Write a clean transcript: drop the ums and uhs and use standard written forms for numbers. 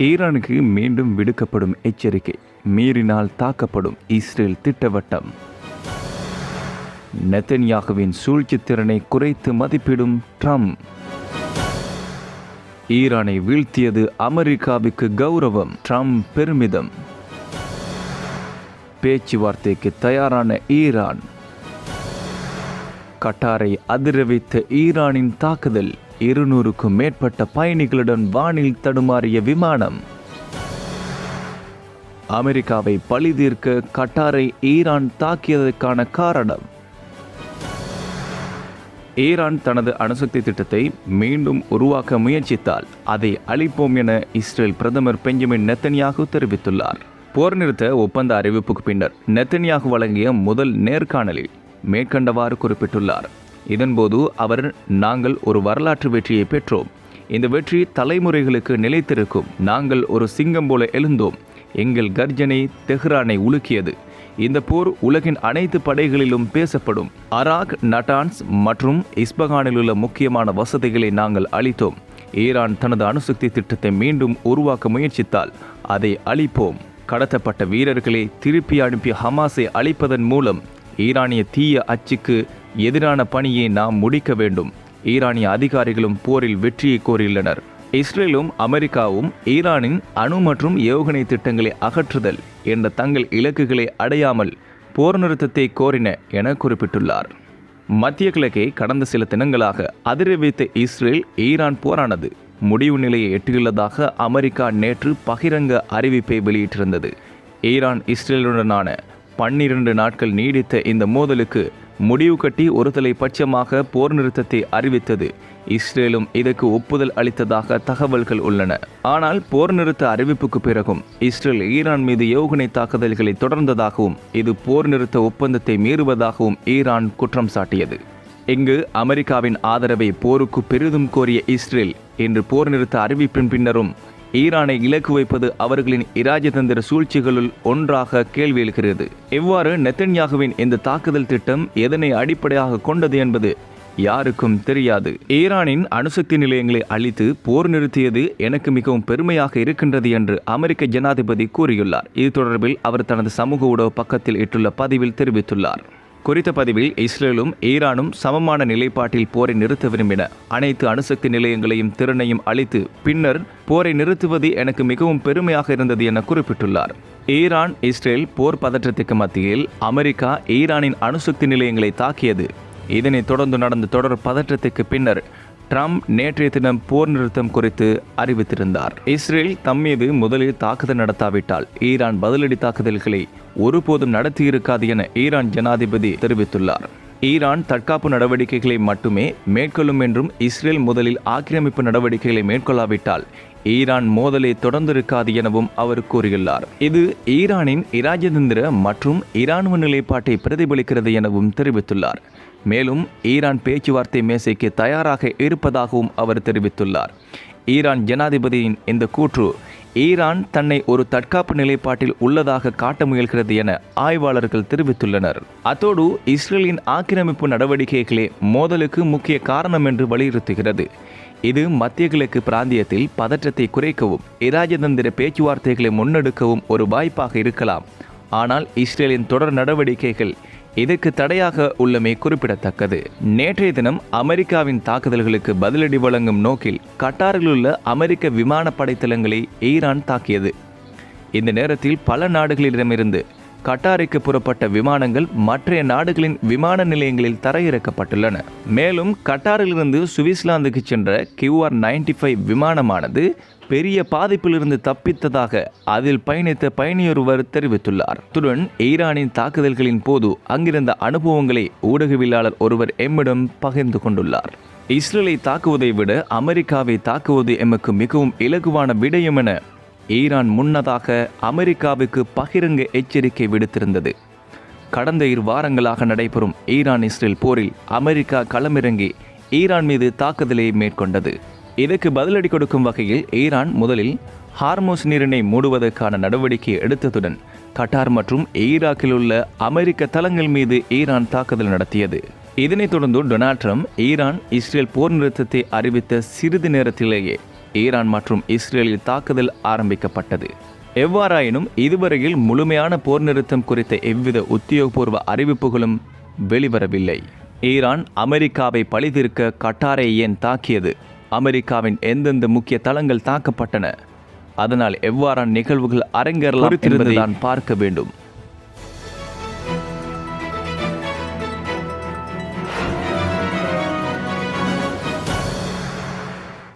ஈரானுக்கு மீண்டும் விடுக்கப்படும் எச்சரிக்கை. மீறினால் தாக்கப்படும் இஸ்ரேல் திட்டவட்டம். நெதன்யாகுவின் சூழ்ச்சி திறனை குறைத்து மதிப்பிடும் ட்ரம்ப். ஈரானை வீழ்த்தியது அமெரிக்காவுக்கு கௌரவம், ட்ரம்ப் பெருமிதம். பேச்சுவார்த்தைக்கு தயாரான ஈரான். கட்டாரை அதிர வைத்த ஈரானின் தாக்குதல். 200க்கும் மேற்பட்ட பயணிகளுடன் வானில் தடுமாறிய விமானம். அமெரிக்காவை பழிதீர்க்க கட்டாரை ஈரான் தாக்கியதற்கான காரணம். ஈரான் தனது அணுசக்தி திட்டத்தை மீண்டும் உருவாக்க முயற்சித்தால் அதை அழிப்போம் என இஸ்ரேல் பிரதமர் பெஞ்சமின் நெதன்யாகு தெரிவித்துள்ளார். போர் நிறுத்த ஒப்பந்த அறிவிப்புக்கு பின்னர் நெதன்யாகு வழங்கிய முதல் நேர்காணலில் மேற்கண்டவாறு குறிப்பிட்டுள்ளார். இதன்போது அவர், நாங்கள் ஒரு வரலாற்று வெற்றியை பெற்றோம். இந்த வெற்றி தலைமுறைகளுக்கு நிலைத்திருக்கும். நாங்கள் ஒரு சிங்கம் போல எழுந்தோம். எங்கள் கர்ஜனை தெஹ்ரானை உலுக்கியது. இந்த போர் உலகின் அனைத்து படைகளிலும் பேசப்படும். அராக், நட்டான்ஸ் மற்றும் இஸ்பகானில் உள்ள முக்கியமான வசதிகளை நாங்கள் அளித்தோம். ஈரான் தனது அணுசக்தி திட்டத்தை மீண்டும் உருவாக்க முயற்சித்தால் அதை அழிப்போம். கடத்தப்பட்ட வீரர்களை திருப்பி அனுப்பிய ஹமாஸை அழிப்பதன் மூலம் ஈரானிய தீய அச்சுக்கு எதிரான பணியை நாம் முடிக்க வேண்டும். ஈரானிய அதிகாரிகளும் போரில் வெற்றியை கோரியுள்ளனர். இஸ்ரேலும் அமெரிக்காவும் ஈரானின் அணு மற்றும் ஏவுகணை திட்டங்களை அகற்றுதல் என்ற தங்கள் இலக்குகளை அடையாமல் போர் நிறுத்தத்தை கோரின என குறிப்பிட்டுள்ளார். மத்திய கிழக்கை கடந்த சில தினங்களாக அதிர வைத்த இஸ்ரேல் ஈரான் போரானது முடிவு நிலையை எட்டியுள்ளதாக அமெரிக்கா நேற்று பகிரங்க அறிவிப்பை வெளியிட்டிருந்தது. ஈரான் இஸ்ரேலுடனான 12 நாட்கள் நீடித்த இந்த மோதலுக்கு முடிவு கட்டி ஒருதலை பட்சமாக போர் நிறுத்தத்தை அறிவித்தது. இஸ்ரேலும் இதற்கு ஒப்புதல் அளித்ததாக தகவல்கள் உள்ளன. ஆனால் போர் நிறுத்த அறிவிப்புக்கு பிறகும் இஸ்ரேல் ஈரான் மீது ஏவுகணை தாக்குதல்களை தொடர்ந்ததாகவும் இது போர் நிறுத்த ஒப்பந்தத்தை மீறுவதாகவும் ஈரான் குற்றம் சாட்டியது. இங்கு அமெரிக்காவின் ஆதரவை போருக்கு பெரிதும் கோரிய இஸ்ரேல் இன்று போர் நிறுத்த அறிவிப்பின் பின்னரும் ஈரானை இலக்கு வைப்பது அவர்களின் இராஜதந்திர சூழ்ச்சிகளுள் ஒன்றாக கேள்வி எழுகிறது. இவ்வாறு நெதன்யாகுவின் இந்த தாக்குதல் திட்டம் எதனை அடிப்படையாக கொண்டது என்பது யாருக்கும் தெரியாது. ஈரானின் அணுசக்தி நிலையங்களை அழித்து போர் நிறுத்தியது எனக்கு மிகவும் பெருமையாக இருக்கின்றது என்று அமெரிக்க ஜனாதிபதி கூறியுள்ளார். இது தொடர்பில் அவர் தனது சமூக ஊடக பக்கத்தில் இட்டுள்ள பதிவில் தெரிவித்துள்ளார். குறித்த பதிவில் இஸ்ரேலும் ஈரானும் சமமான நிலைப்பாட்டில் போரை நிறுத்த விரும்பின. அனைத்து அணுசக்தி நிலையங்களையும் திறனையும் அழித்து பின்னர் போரை நிறுத்துவது எனக்கு மிகவும் பெருமையாக இருந்தது என குறிப்பிட்டுள்ளார். ஈரான் இஸ்ரேல் போர் பதற்றத்துக்கு மத்தியில் அமெரிக்கா ஈரானின் அணுசக்தி நிலையங்களை தாக்கியது. இதனைத் தொடர்ந்து நடந்த தொடர் பதற்றத்துக்கு பின்னர் ட்ரம்ப் நேற்றைய தினம் போர் நிறுத்தம் குறித்து அறிவித்திருந்தார். இஸ்ரேல் தம் மீது முதலில் தாக்குதல் நடத்தாவிட்டால் ஈரான் பதிலடி தாக்குதல்களை ஒருபோதும் நடத்தியிருக்காது என ஈரான் ஜனாதிபதி தெரிவித்துள்ளார். ஈரான் தற்காப்பு நடவடிக்கைகளை மட்டுமே மேற்கொள்ளும் என்றும் இஸ்ரேல் முதலில் ஆக்கிரமிப்பு நடவடிக்கைகளை மேற்கொள்ளாவிட்டால் ஈரான் மோதலை தொடர்ந்திருக்காது எனவும் அவர் கூறியுள்ளார். இது ஈரானின் இராஜதந்திர மற்றும் இராணுவ நிலைப்பாட்டை பிரதிபலிக்கிறது எனவும் தெரிவித்துள்ளார். மேலும் ஈரான் பேச்சுவார்த்தை மேசைக்கு தயாராக இருப்பதாகவும் அவர் தெரிவித்துள்ளார். ஈரான் ஜனாதிபதியின் இந்த கூற்று ஈரான் தன்னை ஒரு தற்காப்பு நிலைப்பாட்டில் உள்ளதாக காட்ட முயல்கிறது என ஆய்வாளர்கள் தெரிவித்துள்ளனர். அத்தோடு இஸ்ரேலின் ஆக்கிரமிப்பு நடவடிக்கைகளே மோதலுக்கு முக்கிய காரணம் என்று வலியுறுத்துகிறது. இது மத்திய கிழக்கு பிராந்தியத்தில் பதற்றத்தை குறைக்கவும் இராஜதந்திர பேச்சுவார்த்தைகளை முன்னெடுக்கவும் ஒரு வாய்ப்பாக இருக்கலாம். ஆனால் இஸ்ரேலின் தொடர் நடவடிக்கைகள் இதற்கு தடையாக உள்ளமை குறிப்பிடத்தக்கது. நேற்றைய தினம் அமெரிக்காவின் தாக்குதல்களுக்கு பதிலடி வழங்கும் நோக்கில் கட்டாரில் உள்ள அமெரிக்க விமானப்படை தளங்களை ஈரான் தாக்கியது. இந்த நேரத்தில் பல நாடுகளிடமிருந்து கட்டாருக்கு புறப்பட்ட விமானங்கள் மற்ற நாடுகளின் விமான நிலையங்களில் தரையிறக்கப்பட்டுள்ளன. மேலும் கட்டாரிலிருந்து சுவிட்சர்லாந்துக்கு சென்ற QR-95 விமானமானது பெரிய பாதிப்பிலிருந்து தப்பித்ததாக அதில் பயணித்த பயணியொருவர் தெரிவித்துள்ளார். அத்துடன் ஈரானின் தாக்குதல்களின் போது அங்கிருந்த அனுபவங்களை ஊடகவியலாளர் ஒருவர் எம்மிடம் பகிர்ந்து கொண்டுள்ளார். இஸ்ரேலை தாக்குவதை விட அமெரிக்காவை தாக்குவது எமக்கு மிகவும் இலகுவான விடயம் என ஈரான் முன்னதாக அமெரிக்காவுக்கு பகிரங்க எச்சரிக்கை விடுத்திருந்தது. கடந்த 2 வாரங்களாக நடைபெறும் ஈரான் இஸ்ரேல் போரில் அமெரிக்கா களமிறங்கி ஈரான் மீது தாக்குதலை மேற்கொண்டது. இதற்கு பதிலடி கொடுக்கும் வகையில் ஈரான் முதலில் ஹார்மோஸ் நீரிணை மூடுவதற்கான நடவடிக்கை எடுத்ததுடன் கட்டார் மற்றும் ஈராக்கில் உள்ள அமெரிக்க தளங்கள் மீது ஈரான் தாக்குதல் நடத்தியது. இதனைத் தொடர்ந்து டொனால்ட் ட்ரம்ப் ஈரான் இஸ்ரேல் போர் நிறுத்தத்தை அறிவித்த சிறிது நேரத்திலேயே ஈரான் மற்றும் இஸ்ரேலில் தாக்குதல் ஆரம்பிக்கப்பட்டது. எவ்வாறாயினும் இதுவரையில் முழுமையான போர் நிறுத்தம் குறித்த எவ்வித உத்தியோகபூர்வ அறிவிப்புகளும் வெளிவரவில்லை. ஈரான் அமெரிக்காவை பழிதீர்க்க கட்டாரை ஏன் தாக்கியது? அமெரிக்காவின் எந்தெந்த முக்கிய தளங்கள் தாக்கப்பட்டன? அதனால் எவ்வாறான நிகழ்வுகள் அரங்கேறலாம் என்பதை தான் பார்க்க வேண்டும்.